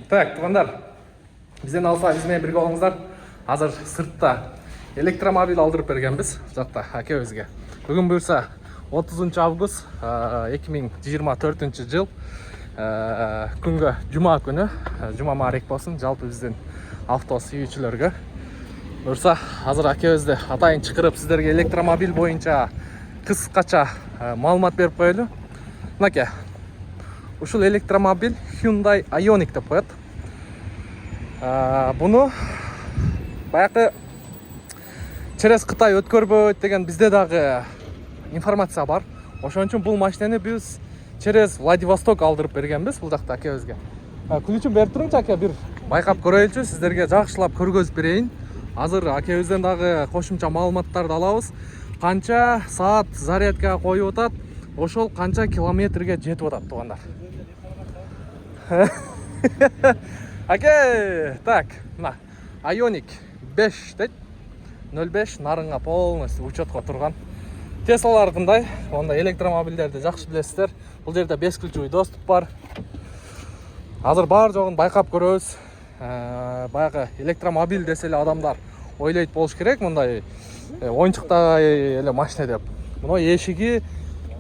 Так, туғандар, бізден алса бізмен бірге болыңыздар. Азыр сыртта электромобиль алдырып бергенбіз, жақта әкебізге. Бүгін бұйырса 30 август 2024 жыл күнгі жұма күні, жұма марек болсын, жалпы бізден авто сүйүүчүлөргө. Бұйырса азыр әкебізді атайын чықырып сіздерге электромобиль бойынша қысқаша маалымат беріп қойлы. Мынакей, ушул электромобиль Hyundai Ioniq деп коет. Буну баягы через Кытай өткөрбөйт деген бизде дагы информация бар. Ошон үчүн бул машинени биз через Владивосток алдырып бергенбиз бул жакта акебизге. Ключун берип туруңчу аке, бир байкап көрөйлүчү, сиздерге жакшылап көргөзүп берейин. Азыр акебизден дагы кошумча маалыматтарды алабыз. Канча саат зарядкага коюп атат, ошол канча километрге жетип атат туугандар. Аке, так, мына Ioniq 5 дейт. 05 нарынга полностью учетко турган. Теслалар кандай? Онда электромобилдерди жакшы билесиздер. Бул жерде 5 ключевой доступ бар. Азыр бар жогун байкап көрөбүз. Баягы электромобиль десе эле адамдар ойлойт болуш керек, мындай оюнчуктай эле машина деп. Мына эшиги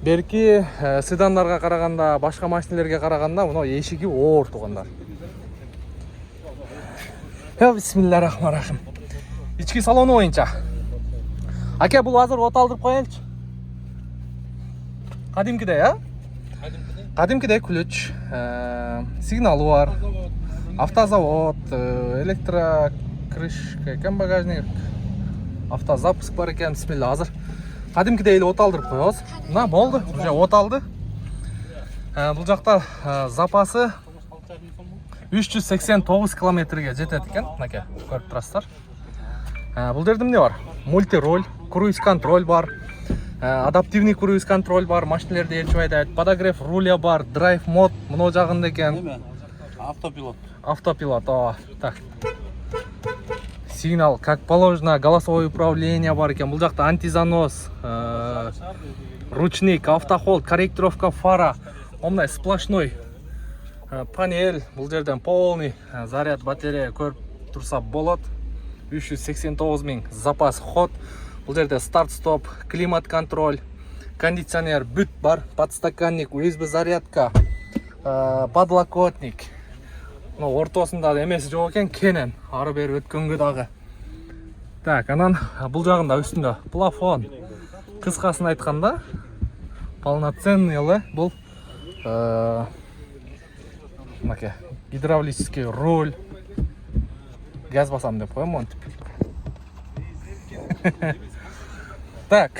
берки седандарга караганда, башка машинелерге караганда мына эшиги оор туугандар. Бисмиллахиррахманиррахим. Ички салону боюнча. Аке, бул азыр от алдырып коелучу. Кадимкидей, Кадимкидей ключ, сигналы бар. Автозавод, электрокрышка, экен багажник, автозапуск бар экен. Бисмилла, азыр кадимкидей эле от алдырып коебуз. Мына болду, уже от алды. Бул жакта запасы 389 километрге жетет экен. Мынакей, көрүп турасыздар. Бул жерде эмне бар? Мультироль, круиз контроль бар, адаптивный круиз контроль бар, машинелерди элчип айдайт, подогрев руля бар, драйв мод мына жагында экен. Автопилот. Автопилот, так. Сигнал, как положено, голосовое управление бар экен. Бул жакта антизанос, ручник, автохолд, корректировка фара, мындай сплошной панель. Бул жерден полный заряд батарея көрүп турса болот. 389 000 запас ход. Бул жерде старт-стоп, климат контроль, кондиционер бүт бар, подстаканник, USB зарядка, подлокотник. Ортосунда эмеси жок экен, кенен ары бери өткөнгө дагы. Так, анан бул жагында үстүндө плафон. Кыскасын айтканда, полноценный эле бул мынакей гидравлический руль. Газ басам деп коем монтип. Так,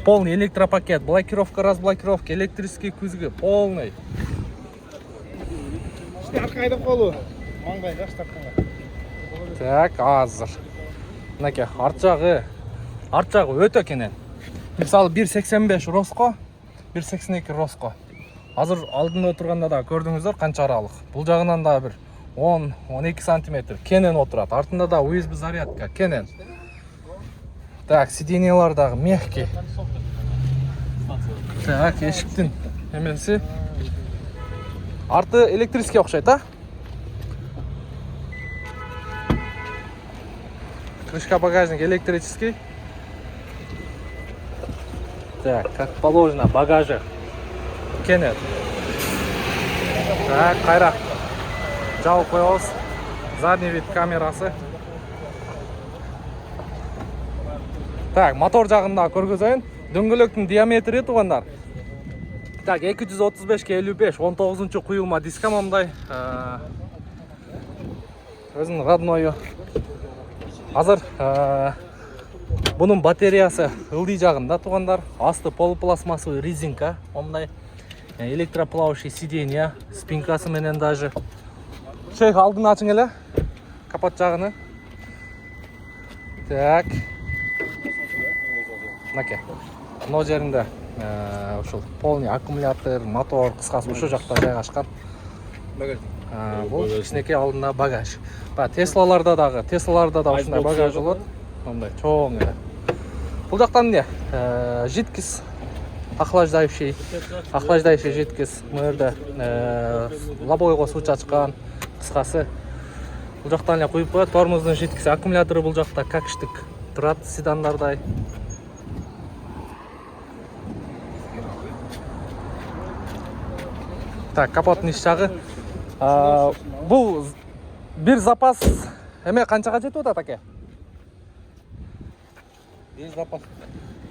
полный электропакет, блокировка, разблокировка, электрический күзгү, полный. Аркайда колу. Маңдайга штапканга. Так, азыр. Мынакей арт жагы өтө кенен. Мисалы 1.85 роско, 1.82 роско. Азыр алдында турганда да көрдүңүздөр канча аралык. Бул жагынан да бир 10-12 сантиметр кенен отурат. Артында да USB зарядка кенен. Так, сиденьялар дагы мягкий. Так, эшиктин эмеси. Арты электрический окшойт, Крышка багажник электрический. Так, как положено, багажы кенен. Так, кайра жауып коебуз. Задний вид камерасы. Так, мотор жагында көргөзөйүн. Дөңгөлөктүн диаметри туугандар. Так, 235/55 19 куюлма диска мындай. Өзүнүн родною. Азыр бунун батареясы ылдый жагында туугандар. Асты полупластмассовый резинка, мындай электроплавающий сиденье, спинкасы менен даже. Шейх, алдын ачың эле. Капот жагыны. Так. Мынакей. Мына жеринде ушул полный аккумулятор, мотор, кыскасы ушул жакта жайгашкан. Бул кичинекей алдында багаж. Теслаларда да ушундай багаж болот. Мындай чоң эле. Бул жактан эмне? Жидкость охлаждающий жидкость. Мына жерде лобойго суу чачкан, кыскасы бул жактан эле куюп коет. Тормоздун житкиси, аккумулятору бул жакта как штык турат седандардай. Так, капоттун ич жагы. Бул бир запас эме канчага жетип атат аке? Bir запас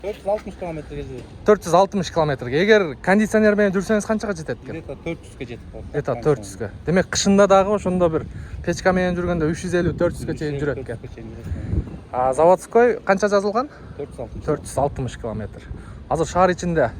460 километрге жетет. 460 километрге. Эгер кондиционер менен жүрсөңүз канчага жетет экен? Где-то 400ге жетип калат. Где-то 400ге. Демек кышында дагы ошондо бир печка менен жүргөндө 350-400ге чейин жүрөт экен. Заводской канча жазылган? 460. 460 километр. Азыр шаар ичинде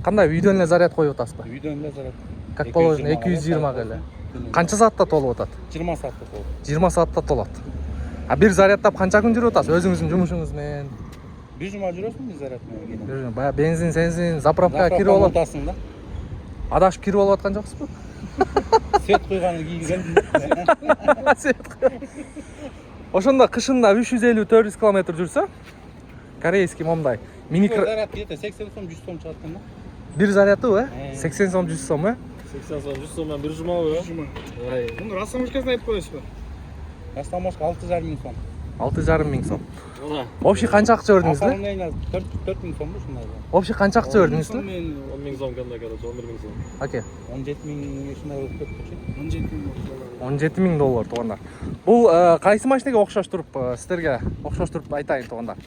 кандай үйдөн эле заряд коюп атасызбы? Үйдөн эле заряд. Как положено 220 эле. Канча саатта толуп атат? 20 саатта толот. 20 саатта толот. Бир заряддап канча күн жүрүп атасыз өзүңүздүн жумушуңуз менен? Bir жума жүрөсүң бир заряд менен. Баягы бензин, сензин, заправкага кирип алып атасың да. Адашып кирип алып аткан жоксузбу? Свет куйганы кийген. Ошондо кышында 350-400 километр жүрсө, корейский момдай Заряд где-то 80 сом 100 сом чыгат экен да. бир заряды 80 сом 100 сом 80 сом 100 сомдан бир жумабы? Муну растаможкасын айтып коесузбу? Растаможка 6,5 миң сом. 6,5 миң сом. Ана, Общий канча акча бердиңиз да? 4 миң сом ушундай. Общий канча акча бердиңиз да? 10 миң сом кандай короче, 11 миң сом. Оке. 17 миң ушундай болуп кетчү. 17 миң доллар туугандар. Бул кайсы машинеге окшош туруп сиздерге окшош туруп айтайын туугандар.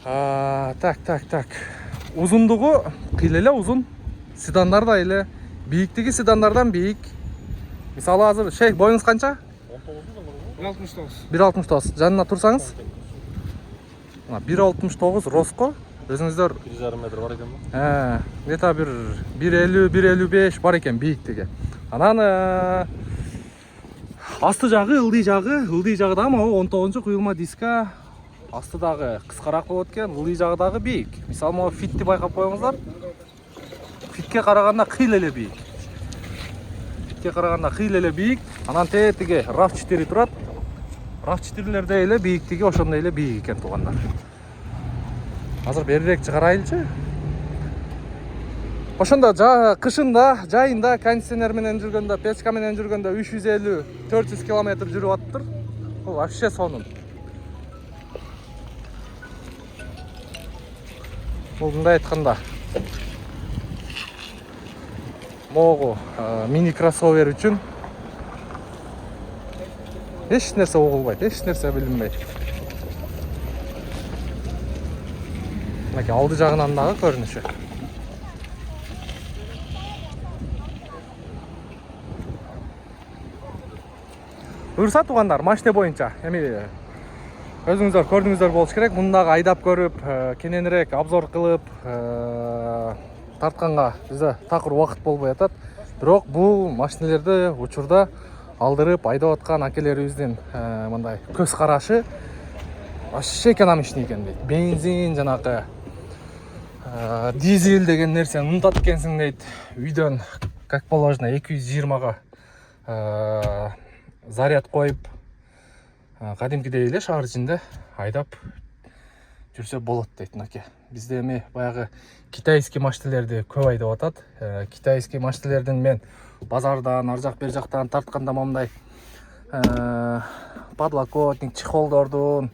Так. Узундугу кыйла эле узун. Седандар да эле бийиктиги седандардан бийик. Мисалы азыр шейх боюңуз канча? 1,69. 1,69. Жанына турсаңыз? 1,69 Роско. Өзүңүздөр 1,5 метр бар экен бу. где-то бир 1,50-1,55 бар экен бийиктиги. Анан асты жагы, ылдый жагы да могу 19 куюлма диска. Асты дагы кыскараак болот экен, ылдый жагы дагы бийик. Мисалы могу фитти байкап коюңуздар. Фитке караганда кыйла эле бийик. Анан тетиги RAV4 турат. RAV4лерде эле бийиктиги ошондой эле бийик экен туугандар. Азыр берирээк чыгарайлычы. Ошондо кышында, жайында кондиционер менен жүргөндө, печка менен жүргөндө 350-400 километр жүрүп атыптыр. Бул вообще сонун. Бул мындай айтканда могу мини кроссовер үчүн эч нерсе угулбайт, эч нерсе билинбейт. Мынакей алды жагынан дагы көрүнүшү. Буюрса туугандар, машина боюнча эми өзүңүздөр көрдүңүздөр болуш керек. Мундагы айдап көрүп, кененирээк обзор кылып тартканга бизде такыр убакыт болбой атат. Бирок бул машинелерди учурда алдырып айдап аткан акелерибиздин мындай көз карашы вообще экономичный экен дейт. Бензин жанагы дизель деген нерсени унутат экенсиң дейт. Үйдөн как положено 220га заряд коюп кадимкидей эле шаар ичинде айдап жүрсө болот дейт мынакей. Бизде эми баягы китайский машинелерди көп айдап атат. Китайский машинелердин мен базардан ар жак бер жактан тартканда момундай подлокотник, чехолдордун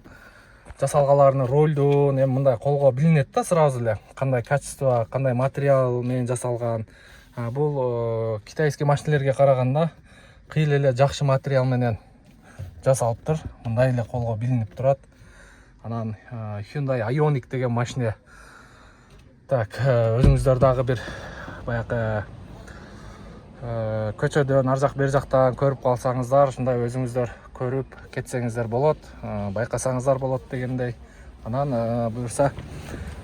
жасалгаларын, ролдун эми мындай колго билинет да сразу эле кандай качество, кандай материал менен жасалган. Бул китайский машинелерге караганда кыйла эле жакшы материал менен жасалыптыр. Мындай эле колго билинип турат. Анан Hyundai Ioniq деген машина. Так, өзүңүздөр дагы бир баягы көчөдөн ар жак бер жактан көрүп калсаңыздар, ушундай өзүңүздөр көрүп кетсеңиздер болот, байкасаңыздар болот дегендей. Анан буюрса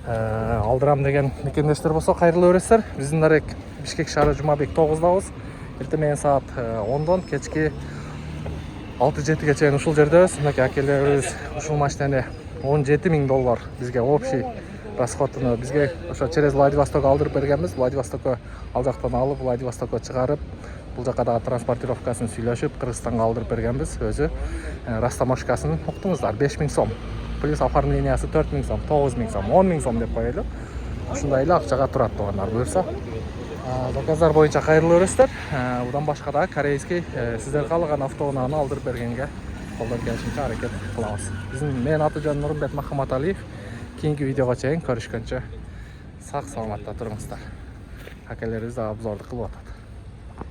алдырам деген мекендештер болсо кайрылуу бересиздер. Биздин дарек Бишкек шаары Жумабек 9-дабыз. Эртең менен саат 10дон кечки 6-7ге чейин ушул жердебиз. Мынакей акелерибиз ушул машинени 17 миң доллар бизге общий расходуну бизге ошо через Владивосток алдырып бергенбиз. Владивостокко ал жактан алып, Владивостокко чыгарып, бул жака дагы транспортировкасын сүйлөшүп, Кыргызстанга алдырып бергенбиз. Өзү растаможкасын уктуңуздар 5 миң сом. Плюс оформлениясы 4 миң сом, 9 миң сом, 10 миң сом деп коелу. Ушундай эле акчага турат туугандар. Буюрса Заказдар боюнча кайрылуу көрөсүздөр. Будан башка да корейский сиздер каалаган автоунааны алдырып бергенге колдон келишинче аракет кылабыз. Мен атыжан Нурмбет Махаматалиев. Кийинки видеого чейин көрүшкөнчө сак саламатта туруңуздар. Акелерибиз обзорду кылып атат.